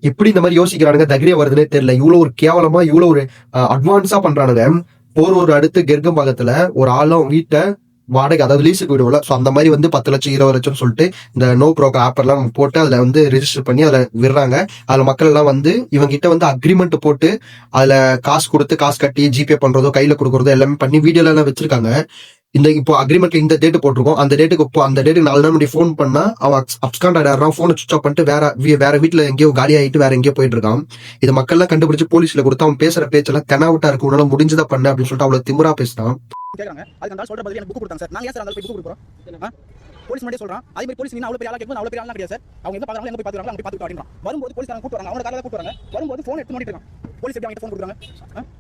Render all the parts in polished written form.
எப்படி இந்த மாதிரி யோசிக்கிறானுங்க, தைரியம் வருதுன்னே தெரியல. இவ்வளவு ஒரு கேவலமா, இவ்வளவு ஒரு அட்வான்ஸா பண்றானுங்க. ஒரு அடுத்து கெர்கம்பாக்கத்துல ஒரு ஆளும் வீட்டை வாடகை, அதாவது லீஸுக்கு விடுவோம்ல, ஸோ அந்த மாதிரி வந்து 10 லட்சம் 20 லட்சம்னு சொல்லிட்டு இந்த நோ ப்ரோக்கர் ஆப் எல்லாம் போட்டு அதுல வந்து ரெஜிஸ்டர் பண்ணி அதுல விடுறாங்க. அதுல மக்கள் எல்லாம் வந்து இவங்க கிட்ட வந்து அக்ரிமெண்ட் போட்டு அதுல காசு கொடுத்து காசு கட்டி ஜிபே பண்றதோ கையில கொடுக்கறதோ எல்லாமே பண்ணி வீடியோல எல்லாம் வச்சிருக்காங்க. இந்த இப்போ அக்ரிமெண்ட்ல இந்த டேட் போட்டிருக்கோம், அந்த டேட்டுக்கு இப்போ அந்த டேட்டுக்கு 4 நாள் முன்னாடி ஃபோன் பண்ணா அவன் அப்ஸ்காண்ட் ஆயிடுறான், போனை சுவிச் ஆஃப் பண்ணிட்டு வேற வீட்டுல எங்கேயோ காலி ஆயிட்டு வேற எங்கேயோ போயிட்டு இருக்கான். இது மக்கள் எல்லாம் கண்டுபிடிச்சு போலீஸ்ல கொடுத்து அவன் பேசுற பேச்செல்லாம் தெனாவிட்டா இருக்கு, உன்னால முடிஞ்சதா பண்ண அப்படின்னு சொல்லிட்டு அவ்வளவு திமிரா பேசினான். கேக்குறாங்க. அதுக்கு அந்த சொல்ற பதில் எனக்கு புக் கொடுத்தாங்க சார். நாங்க ஏன் சார் அந்த போய் புக் கொடுக்குறோம்? போலீஸ் முன்னாடியே சொல்றான். அதே மாதிரி போலீஸ் நீ அவ்வளவு பெரிய ஆளா கேட்கும், அவ்வளவு பெரிய ஆளா கிடையாது சார். அவங்க எங்க பாக்குறாங்க, எங்க போய் பாத்துறாங்க, அங்க பாத்துட்டு அப்படின்றான். வரும்போது போலீஸ்காரங்க கூட்டு வராங்க, அவன கார்ல கூட்டு வராங்க. வரும்போது போன் எடுத்து நோண்டிட்டு இருக்கான். போலீஸ் எப்படி அவங்க போன் கொடுக்குறாங்க?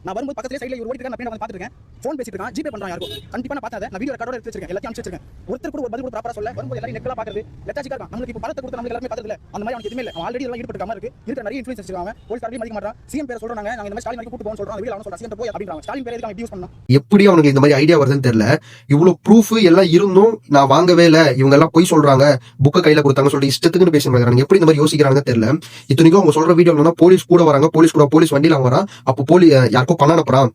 நான் வரும்போது பக்கத்துல சைடுல ஒரு ஓடிட்டு இருக்கான், நான் பின்னாடி வந்து பாத்துட்டு போன் பேசிட்டு இருக்கான், ஜிபே பண்றான் யாருக்கும். கண்டிப்பா நான் பார்த்தேன், நான் வீடியோ ரெக்கார்டோட எடுத்து வச்சிருக்கேன், எல்லாத்தையும் அனுப்பிச்சு வச்சிருக்கேன். ஒருத்தர் கூட ஒரு பதில் கூட ப்ராப்பரா சொல்ல. வரும்போது எல்லாரும் நெக்கலா பாக்குறது லெட்டாச்சிக்கா இருக்கான். நமக்கு இப்ப பணத்தை கொடுத்து நமக்கு எல்லாமே பார்த்தது இல்ல, அந்த மாதிரி அவனுக்கு எதுவுமே இல்ல. அவன் ஆல்ரெடி இதெல்லாம் ஈடுபட்டுக்காம இருக்கு, இருக்கிற நிறைய இன்ஃப்ளூயன்ஸ் வச்சிருக்காங்க. போலீஸ்காரங்க மதிக்க மாட்டாங்க. சிஎம் பேரை சொல்றாங்க, நாங்க இந்த மாதிரி ஸ்டாலின் வரைக்கும் கூட்டு போவோம் சொல்றாங்க. வீடியோ அவன் சொல்றான் சிஎம் போய் அப்படின்றாங்க. ஸ்டாலின் பேரை எதுக்கு அவன் யூஸ் பண்ணா? எப்படி அவனுக்கு இந்த மாதிரி ஐடியா வருதுன்னு தெரியல. இவ்வளவு ப்ரூஃப் எல்லாம் இருந்தும் நான் வாங்கவே இல்லை, இவங்க எல்லாம் போய் சொல்றாங்க, புக்கை கையில கொடுத்தாங்க சொல்லிட்டு இஷ்டத்துக்குன்னு பேசுறாங்க. எப்படி இந்த மாதிரி யோசிக்கிறாங்க தெரியல. இத்தனைக்கும் அவங்க சொல்ற வீடியோ என்னன்னா போலீஸ் கூட வராங்க, போலீஸ் வண்டியில வரான், அப்போ யாருக்கோ பணம் அனுப்புறான்.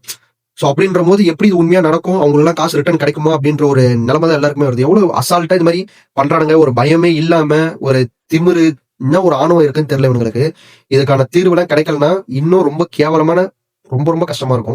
சோ அப்படின்ற போது எப்படி இது உண்மையா நடக்கும், அவங்க எல்லாம் காசு ரிட்டர்ன் கிடைக்குமா அப்படின்ற ஒரு நிலைமை தான் எல்லாருக்குமே வருது. எவ்வளவு அசால்ட்டா இது மாதிரி பண்றானுங்க, ஒரு பயமே இல்லாம, ஒரு திமிரு, இன்னும் ஒரு ஆணவம் இருக்குன்னு தெரியல இவங்களுக்கு. இதுக்கான தீர்வு எல்லாம் கிடைக்கலன்னா இன்னும் ரொம்ப கேவலமான, ரொம்ப ரொம்ப கஷ்டமா இருக்கும்.